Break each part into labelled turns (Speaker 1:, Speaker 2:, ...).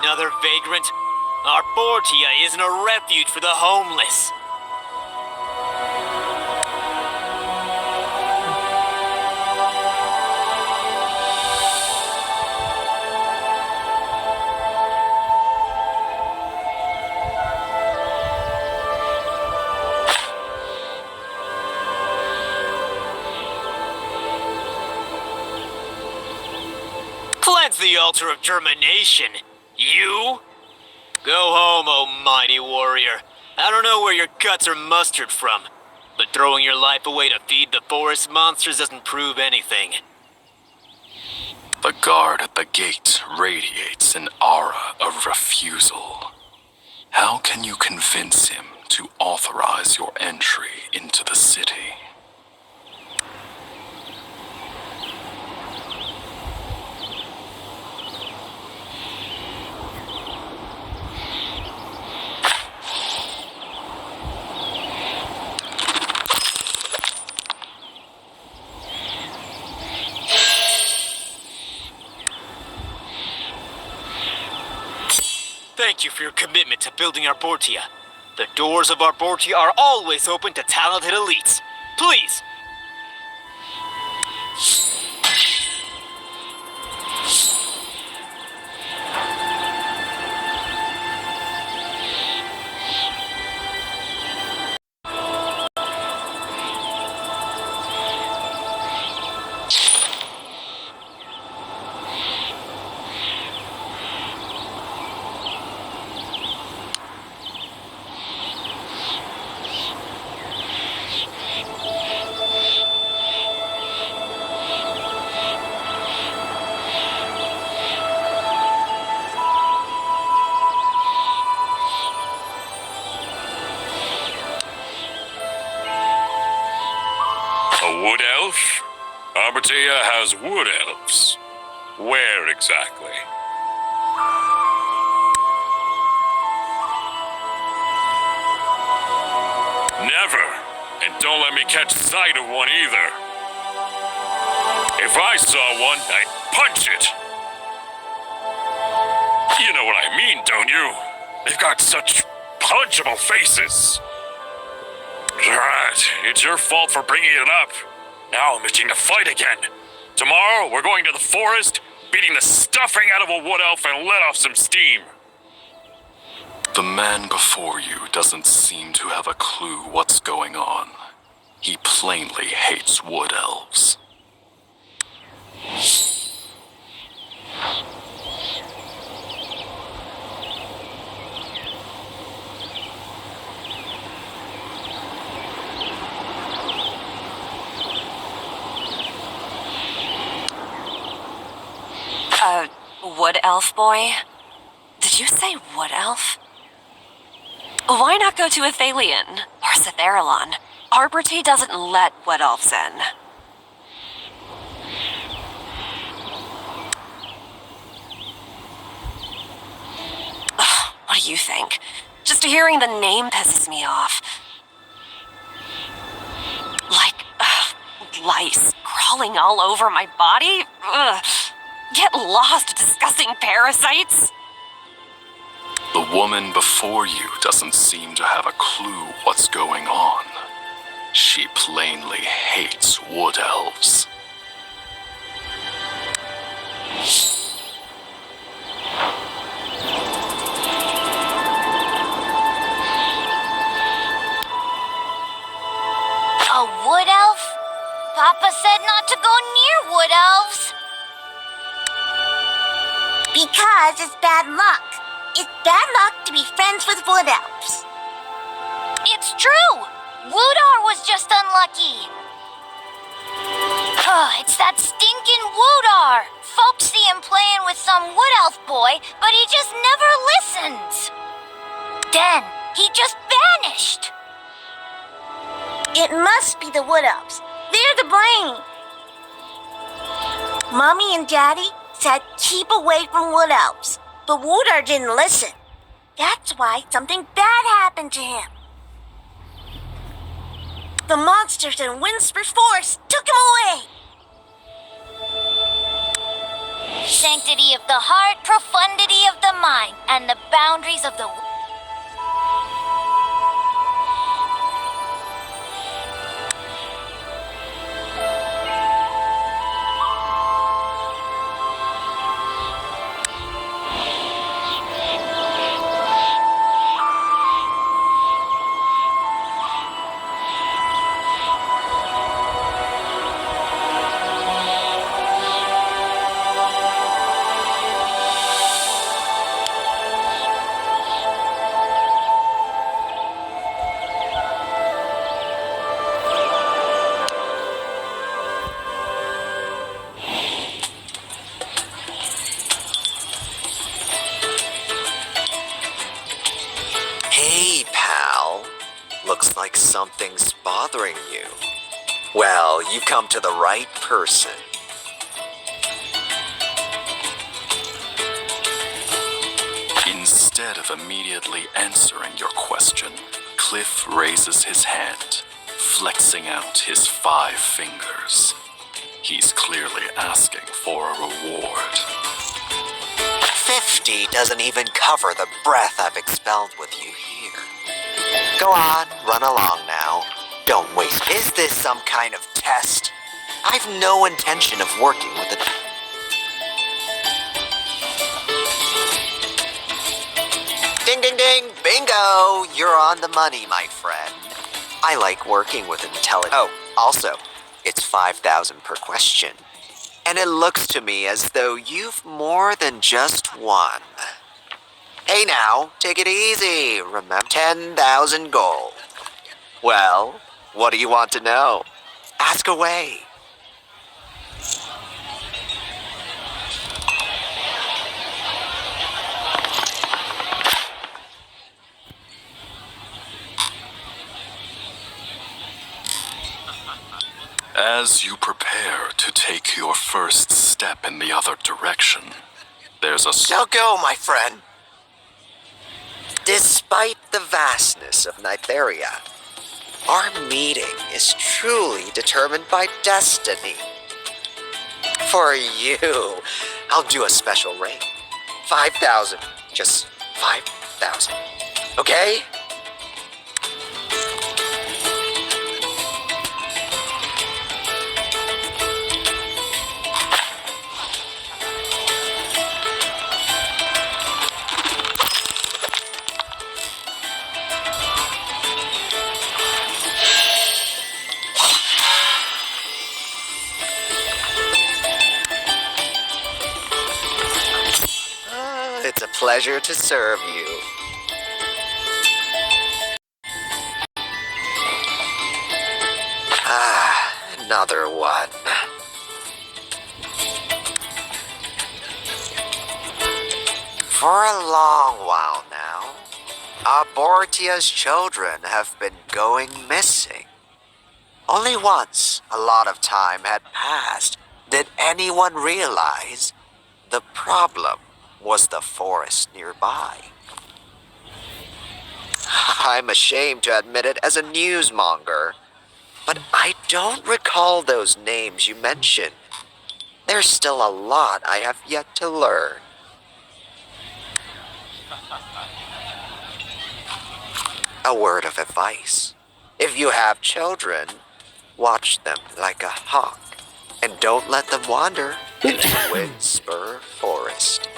Speaker 1: another vagrant? Our Bortia isn't a refuge for the homeless. Cleanse the altar of germination. You? Go home, oh mighty warrior. I don't know where your guts are mustered from, but throwing your life away to feed the forest monsters doesn't prove anything.
Speaker 2: The guard at the gate radiates an aura of refusal. How can you convince him to authorize your entry into the city?
Speaker 1: Thank you for your commitment to building our Bortia. The doors of our Bortia are always open to talented elites. Please!
Speaker 3: A wood elf? Arbortea has wood elves. Where exactly? Never. And don't let me catch sight of one either. If I saw one, I'd punch it. You know what I mean, don't you? They've got such punchable faces. Right, it's your fault for bringing it up. Now I'm itching to fight again. Tomorrow, we're going to the forest, beating the stuffing out of a wood elf and let off some steam.
Speaker 2: The man before you doesn't seem to have a clue what's going on. He plainly hates wood elves.
Speaker 4: Wood elf boy? Did you say wood elf? Why not go to Athalion or Citharelon? Arbortea doesn't let wood elves in. Ugh, what do you think? Just hearing the name pisses me off. Like, lice crawling all over my body? Ugh. Get lost, disgusting parasites!
Speaker 2: The woman before you doesn't seem to have a clue what's going on. She plainly hates wood elves.
Speaker 5: A wood elf? Papa said not to go near wood elves. Because it's bad luck. It's bad luck to be friends with wood elves. It's true. Woodar was just unlucky. It's that stinking Woodar. Folks see him playing with some wood elf boy, but he just never listens. Then he just vanished. It must be the wood elves. They're to blame. Mommy and Daddy said keep away from wood elves, but Woodar didn't listen. That's why something bad happened to him. The monsters in Windsor Forest took him away. Sanctity of the heart, profundity of the mind, and the boundaries of the...
Speaker 6: Hey, pal. Looks like something's bothering you. Well, you've come to the right person.
Speaker 2: Instead of immediately answering your question, Cliff raises his hand, flexing out his 5 fingers. He's clearly asking for a reward.
Speaker 6: 50 doesn't even cover the breath I've expelled with you here. Go on, run along now. Don't waste. Is this some kind of test? I've no intention of working with it. Ding, ding, ding! Bingo! You're on the money, my friend. I like working with intelligence. Oh, also, it's 5,000 per question. And it looks to me as though you've more than just one. Hey now, take it easy. Remember, 10,000 gold. Well, what do you want to know? Ask away.
Speaker 2: As you prepare to take your first step in the other direction, there's a...
Speaker 6: Now go, my friend. Despite the vastness of Nytheria, our meeting is truly determined by destiny. For you, I'll do a special rate. 5,000. Just 5,000. Okay? It's a pleasure to serve you. Another one. For a long while now, Abortia's children have been going missing. Only once a lot of time had passed did anyone realize the problem was the forest nearby. I'm ashamed to admit it as a newsmonger, but I don't recall those names you mentioned. There's still a lot I have yet to learn. A word of advice. If you have children, watch them like a hawk, and don't let them wander into Windspur Forest.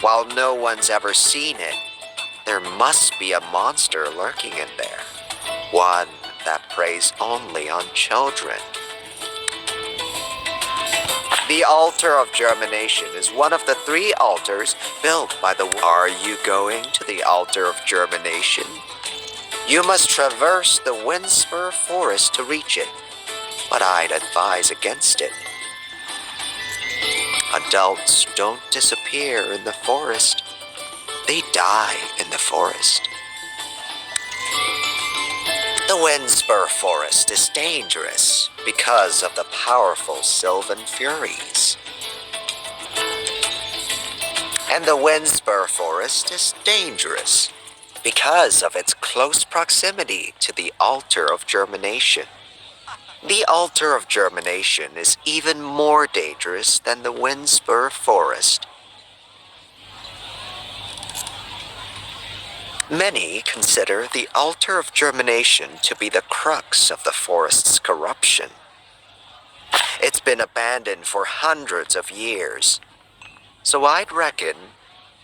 Speaker 6: While no one's ever seen it, there must be a monster lurking in there. One that preys only on children. The Altar of Germination is one of the 3 altars built by the... Are you going to the Altar of Germination? You must traverse the Windspur Forest to reach it, but I'd advise against it. Adults don't disappear in the forest. They die in the forest. The Windspur Forest is dangerous because of the powerful Sylvan Furies. And the Windspur Forest is dangerous because of its close proximity to the Altar of Germination. The altar of germination is even more dangerous than the Windspur Forest. Many consider the altar of germination to be the crux of the forest's corruption. It's been abandoned for hundreds of years, so I'd reckon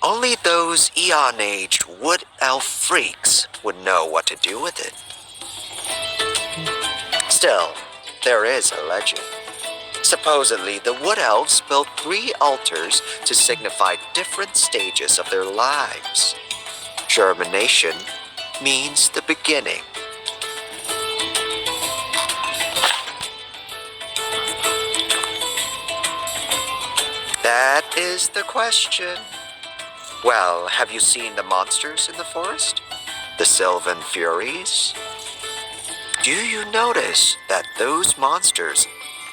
Speaker 6: only those eon-aged wood elf freaks would know what to do with it. Still, there is a legend. Supposedly, the wood elves built 3 altars to signify different stages of their lives. Germination means the beginning. That is the question. Well, have you seen the monsters in the forest? The Sylvan Furies? Do you notice that those monsters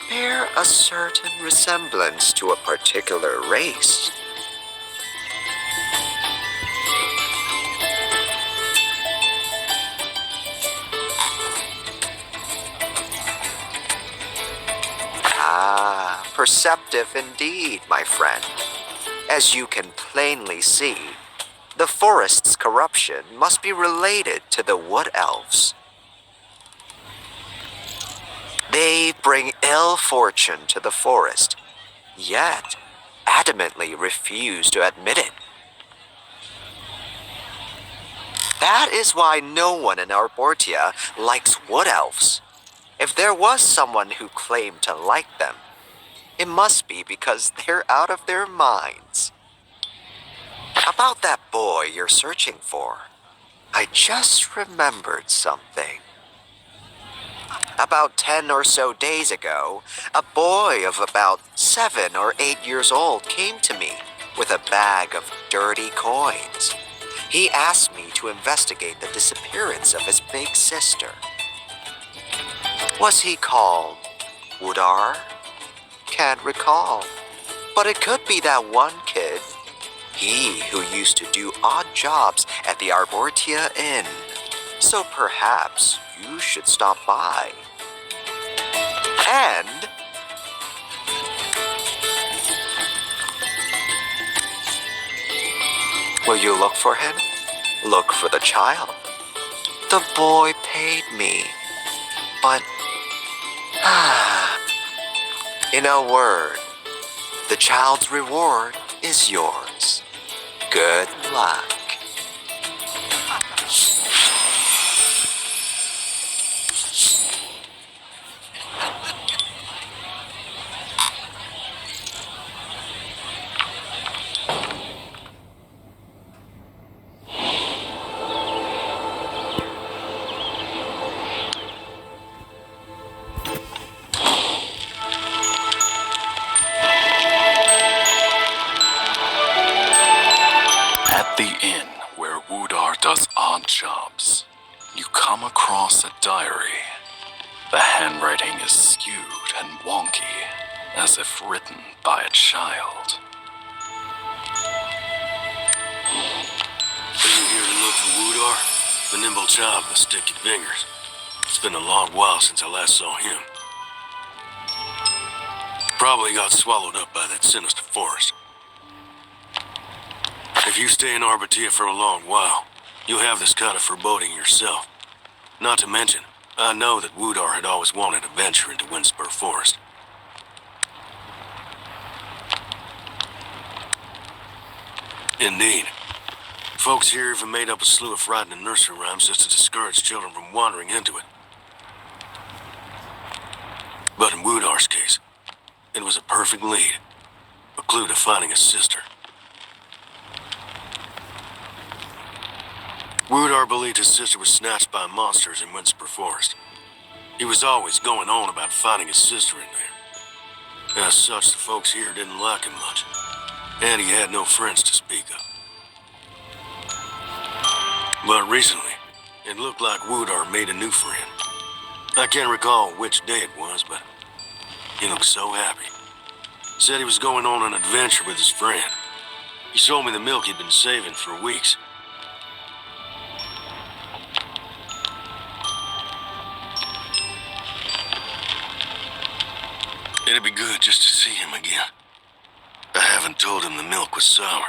Speaker 6: bear a certain resemblance to a particular race? Ah, perceptive indeed, my friend. As you can plainly see, the forest's corruption must be related to the wood elves. They bring ill fortune to the forest, yet adamantly refuse to admit it. That is why no one in Arbortia likes wood elves. If there was someone who claimed to like them, it must be because they're out of their minds. About that boy you're searching for, I just remembered something. About 10 or so days ago, a boy of about 7 or 8 years old came to me with a bag of dirty coins. He asked me to investigate the disappearance of his big sister. Was he called Woodar? Can't recall. But it could be that one kid. He who used to do odd jobs at the Arbortia Inn. So perhaps you should stop by. And will you look for him? Look for the child. The boy paid me, but in a word, the child's reward is yours. Good luck.
Speaker 2: At the inn where Woodar does odd jobs, you come across a diary. The handwriting is skewed and wonky, as if written by a child.
Speaker 7: Are you here to look for Woodar? The nimble child with sticky fingers. It's been a long while since I last saw him. Probably got swallowed up by that sinister forest. If you stay in Arbortia for a long while, you'll have this kind of foreboding yourself. Not to mention, I know that Woodar had always wanted to venture into Windspur Forest. Indeed. Folks here even made up a slew of frightening nursery rhymes just to discourage children from wandering into it. But in Woodar's case, it was a perfect lead. A clue to finding his sister. Woodar believed his sister was snatched by monsters in Windspur Forest. He was always going on about finding his sister in there. As such, the folks here didn't like him much. And he had no friends to speak of. But recently, it looked like Woodar made a new friend. I can't recall which day it was, but he looked so happy. Said he was going on an adventure with his friend. He sold me the milk he'd been saving for weeks. It'd be good just to see him again. I haven't told him the milk was sour.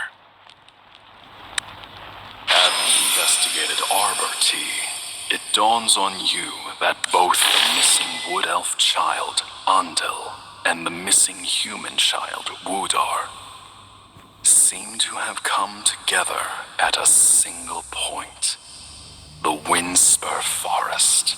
Speaker 2: Having investigated Arbor Tea, it dawns on you that both the missing Wood Elf child, Andel, and the missing human child, Woodar, seem to have come together at a single point. The Windspur Forest.